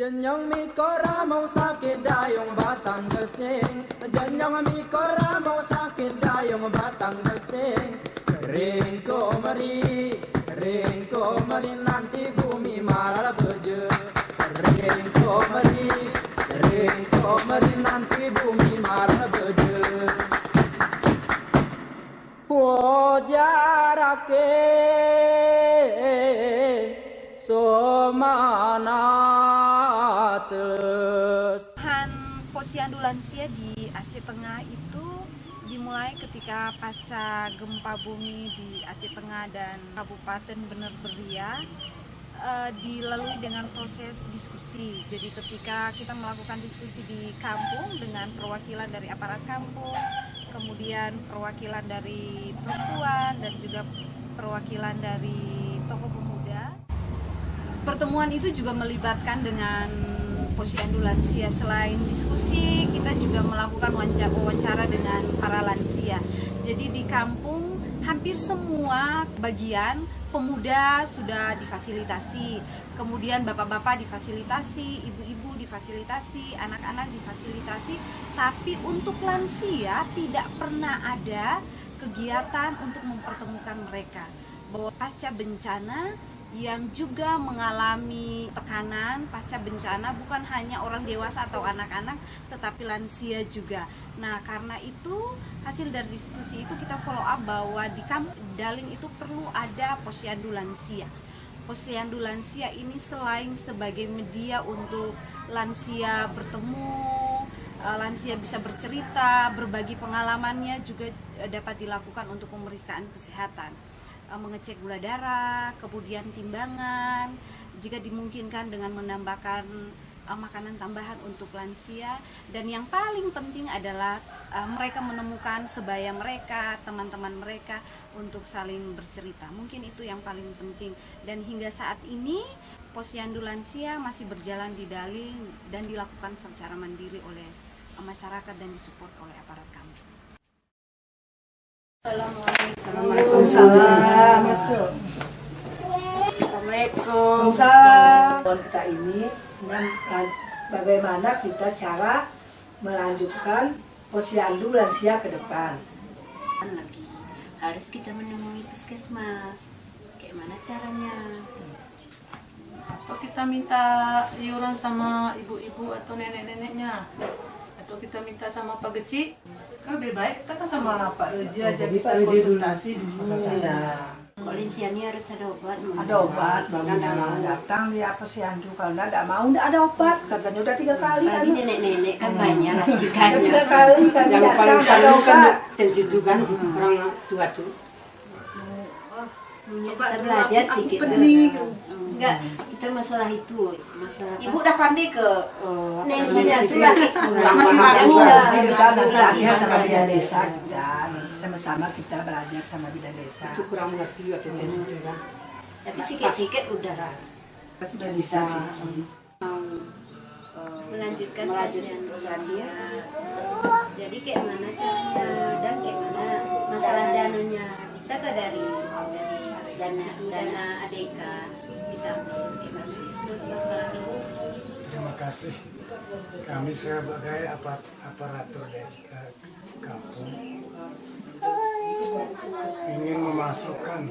Janyang mikora mau sakit dayong batang gesing. Janyang mikora mau sakit dayong batang gesing. Ring ko mari nanti bumi malah beje. Ring ko mari nanti bumi malah beje. Pojarake somanateles. Posyandu lansia di Aceh Tengah itu dimulai ketika pasca gempa bumi di Aceh Tengah dan Kabupaten Bener Beria, dilalui dengan proses diskusi. Jadi ketika kita melakukan diskusi di kampung dengan perwakilan dari aparat kampung, kemudian perwakilan dari perempuan dan juga perwakilan dari tokoh pemuda, pertemuan itu juga melibatkan dengan posyandu lansia. Selain diskusi, kita juga melakukan wawancara dengan para lansia. Jadi di kampung hampir semua bagian pemuda sudah difasilitasi, kemudian bapak-bapak difasilitasi, ibu-ibu difasilitasi, anak-anak difasilitasi, tapi untuk lansia tidak pernah ada kegiatan untuk mempertemukan mereka. Bahwa pasca bencana yang juga mengalami tekanan pasca bencana bukan hanya orang dewasa atau anak-anak, tetapi lansia juga. Nah, karena itu hasil dari diskusi itu kita follow up bahwa di kampung Daling itu perlu ada posyandu lansia. Posyandu lansia ini selain sebagai media untuk lansia bertemu, lansia bisa bercerita, berbagi pengalamannya, juga dapat dilakukan untuk pemeriksaan kesehatan, mengecek gula darah, kemudian timbangan, jika dimungkinkan dengan menambahkan makanan tambahan untuk lansia, dan yang paling penting adalah mereka menemukan sebaya mereka, teman-teman mereka untuk saling bercerita. Mungkin itu yang paling penting, dan hingga saat ini posyandu lansia masih berjalan di Daling dan dilakukan secara mandiri oleh masyarakat dan disupport oleh aparat kampung. Assalamualaikum. Masuk. Assalamualaikum. Kita ini bagaimana kita cara melanjutkan posyandu lansia ke depan. Lagi harus kita menemui puskesmas. Kayak mana caranya? Atau kita minta iuran sama ibu-ibu atau nenek-neneknya, atau kita minta sama Pak Geci. Kan lebih baik kita kan sama Pak Reji aja, kita konsultasi dulu. Kalau lansianya harus ada obat. Ada obat, bangunnya datang dia posyandu, kalau tidak mau tidak ada obat, katanya udah 3 kali. Bagi nenek-nenek kan banyak racikannya. 3 kali kan yang datang, paling tidak ada obat. tentu kan orang tua tuh. Kita belajar sedikit. Enggak, kita masalah itu, masalah Ibu udah pandai ke nensinya sudah Masih ragu. Kita belajar sama bidan desa, kita sama-sama kita belajar sama bidan desa. Itu kurang mengerti atau tentu kan. tapi sedikit-sedikit udah Sudah bisa sedikit. melanjutkan posyandu. Jadi kayak mana caranya dan kayak mana masalah dananya, bisa ke dari dana ADK kita Terima kasih. Kami sebagai aparatur desa kampung ingin memasukkan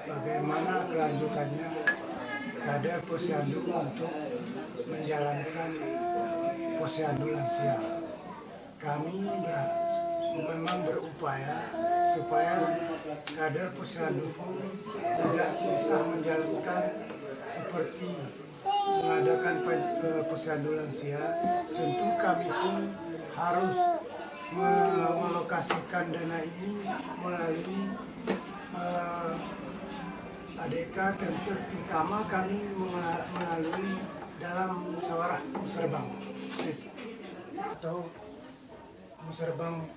bagaimana kelanjutannya kader posyandu untuk menjalankan posyandu lansia. Kami memang berupaya supaya kader posyandu pun tidak susah menjalankan seperti mengadakan posyandu lansia. Tentu kami pun harus melokasikan dana ini melalui ADK, terutama kami melalui dalam musyawarah musrebang atau musrebang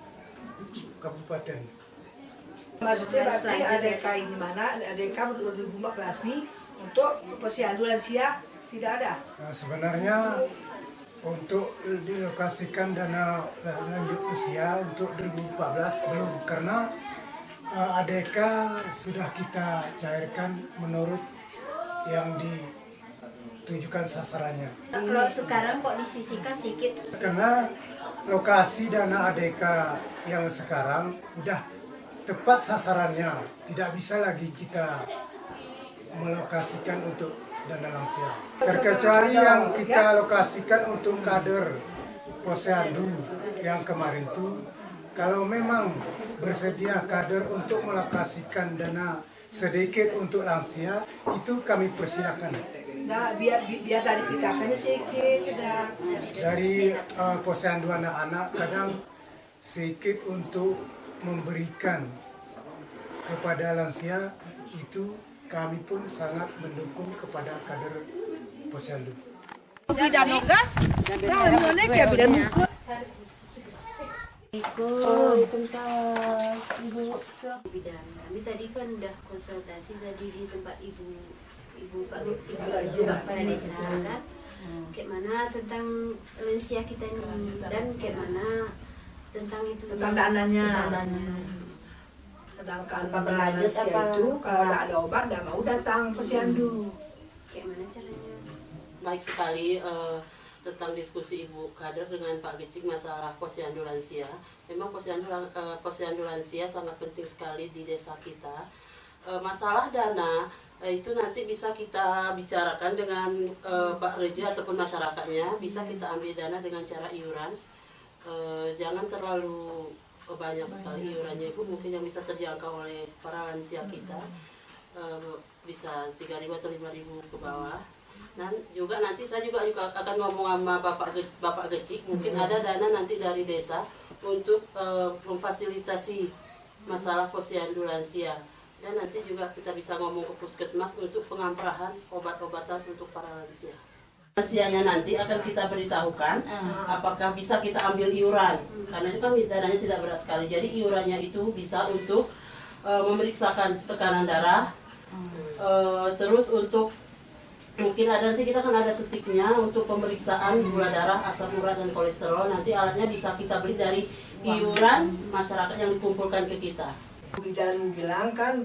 kabupaten. Maksudnya berarti ADK ini mana? ADK 2014 ini untuk posyandu lansia tidak ada. Sebenarnya untuk dilokasikan dana lanjut usia untuk 2014 belum, karena ADK sudah kita cairkan menurut yang tujukan sasarannya. Kalau sekarang kok disisihkan sedikit? Karena lokasi dana ADK yang sekarang udah tepat sasarannya, tidak bisa lagi kita melokasikan untuk dana lansia. Terkecuali yang kita lokasikan untuk kader Posyandu yang kemarin tuh, kalau memang bersedia kader untuk melokasikan dana sedikit untuk lansia, itu kami persilakan. Nah, biar dari PKK-nya sedikit udah. Dari Posyandu anak-anak kadang sedikit untuk memberikan kepada lansia, itu kami pun sangat mendukung kepada kader Posyandu. Waalaikumsalam, Ibu. Bidan, kami tadi kan udah konsultasi tadi di tempat Ibu Kepala Desa kan. Kayak mana tentang lansia kita ini dan kayak mana tentang itu Tentang dananya. Sedangkan lansia itu kalau nggak ada obat nggak mau datang Posyandu. kayak mana caranya? Baik sekali tentang diskusi Ibu Kader dengan Pak Gecik masalah posyandu lansia. Memang posyandu lansia sangat penting sekali di desa kita. Masalah dana itu nanti bisa kita bicarakan dengan Pak Reja ataupun masyarakatnya. Bisa kita ambil dana dengan cara iuran. Jangan terlalu banyak sekali iurannya Ibu, mungkin yang bisa terjangkau oleh para lansia kita. Bisa 3.000 atau 5.000 ke bawah. Dan juga nanti saya juga akan ngomong sama Bapak Gecik, mungkin ada dana nanti dari desa untuk memfasilitasi masalah posyandu lansia. Dan nanti juga kita bisa ngomong ke puskesmas untuk pengamprahan obat-obatan untuk para lansia. Lansianya nanti akan kita beritahukan apakah bisa kita ambil iuran, karena itu kan dananya tidak berat sekali. Jadi iurannya itu bisa untuk memeriksakan tekanan darah, terus untuk mungkin nanti kita kan ada stiknya untuk pemeriksaan gula darah, asam urat dan kolesterol. Nanti alatnya bisa kita beli dari iuran masyarakat yang dikumpulkan ke kita. Bidan bilang kan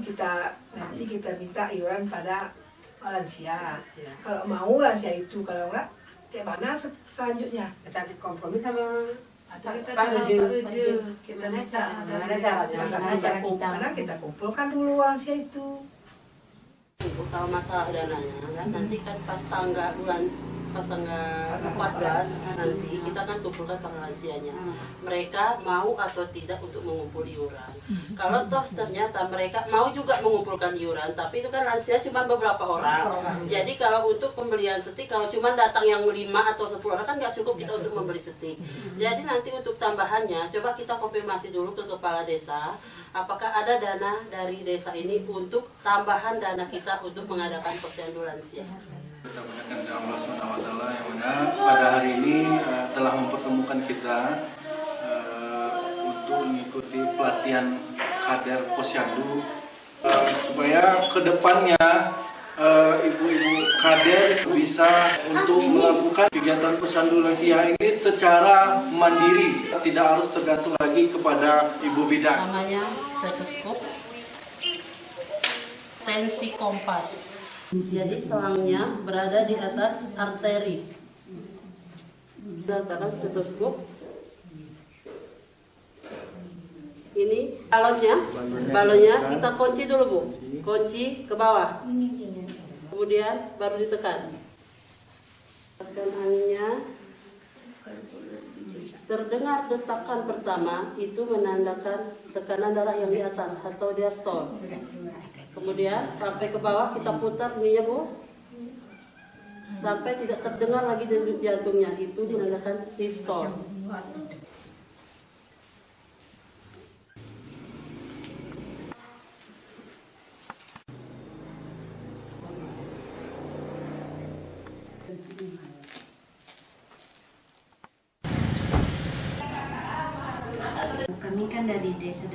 nanti kita minta iuran pada lansia. Kalau mau lansia itu, kalau enggak, kayak mana selanjutnya? Kita kompromi sama Kita Pak sama Reja. Pak Reja. Gimana cara Karena kita kumpulkan dulu lansia itu. Ibu tahu masalah dananya kan, nanti kan pas tanggal 14 nanti kita kan kumpulkan para lansianya. Mereka mau atau tidak untuk mengumpul iuran. Kalau toh ternyata mereka mau juga mengumpulkan iuran, tapi itu kan lansia cuma beberapa orang. Jadi kalau untuk pembelian setik, kalau cuma datang yang 5 atau 10 orang kan nggak cukup kita untuk membeli setik. Jadi nanti untuk tambahannya, coba kita konfirmasi dulu ke kepala desa, apakah ada dana dari desa ini untuk tambahan dana kita untuk mengadakan posyandu lansia. Kita banyakkan Allah SWT yang mana pada hari ini telah mempertemukan kita untuk mengikuti pelatihan kader posyandu supaya kedepannya ibu-ibu kader bisa untuk melakukan kegiatan posyandu lansia ini secara mandiri, tidak harus tergantung lagi kepada ibu bidan. Namanya stetoskop, tensi kompas. Jadi selangnya berada di atas arteri. Kita letakkan stetoskop. Ini balonnya kita kunci dulu Bu. Kunci ke bawah. Kemudian baru ditekan. Lepaskan anginnya. Terdengar detakan pertama itu menandakan tekanan darah yang di atas atau diastol. Kemudian sampai ke bawah kita putar ininya Bu, sampai tidak terdengar lagi denyut jantungnya, itu dinamakan sistol. Kami kan dari desa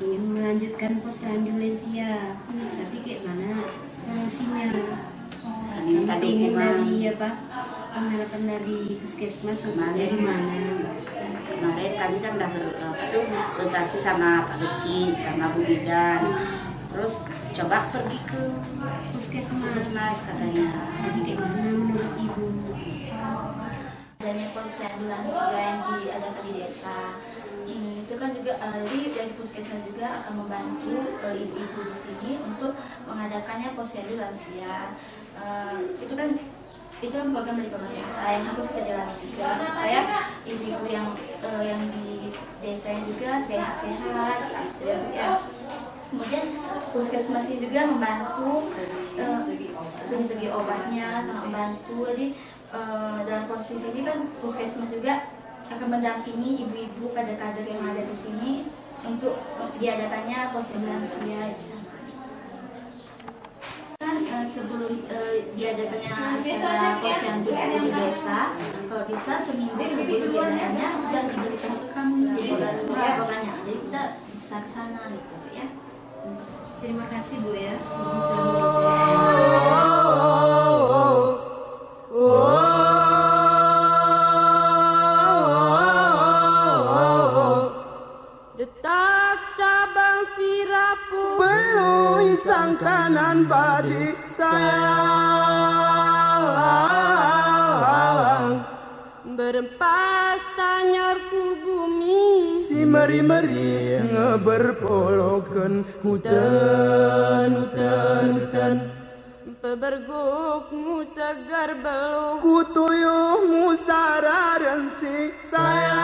ingin melanjutkan posyandu lansia, tapi kayak mana solusinya? Kami ingin dari pengharapan dari puskesmas dari mana? Kemarin kami kan udah berkonsultasi sama Pak Gecik, sama Bu Bidan. Terus coba pergi ke puskesmas katanya. Jadi kayak mana menurut ibu? Adanya posyandu lansia yang diadakan di desa, itu kan juga dari puskesmas juga akan membantu ibu-ibu di sini untuk mengadakannya posyandu lansia. Itu kan program dari pemerintah yang harus kita jalani juga supaya ibu-ibu yang di desa juga sehat-sehat gitu ya. Kemudian puskesmas ini juga membantu segi obatnya sangat membantu. Jadi dalam posisi ini kan puskesmas juga akan mendampingi ibu-ibu kader-kader yang ada di sini untuk diadakannya posyandu lansia di sana. Sebelum diadakannya acara posyandu di desa, kalau bisa seminggu sebelum diadakannya sudah diberitahu ke kami, jadi kita bisa ke sana gitu ya. Terima kasih Bu ya. Detak cabang sirapu belui sang kanan badi sayang, berempas tanyorku bumi si meri-meri ngeberpolokan hutan pebergukmu segar beluh kutuyuhmu sararan si sayang,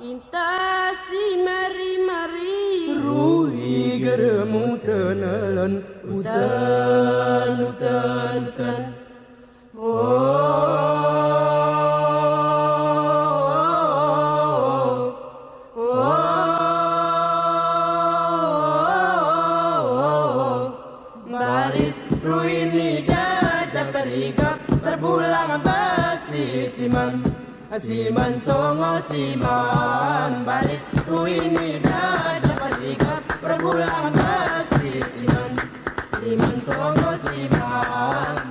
inta si meri-meri ruhi geremu tenelan hutan baris ruini dada perigap terbulang basi siman songo siman baris ruini dada perigap terbulang basi siman songo siman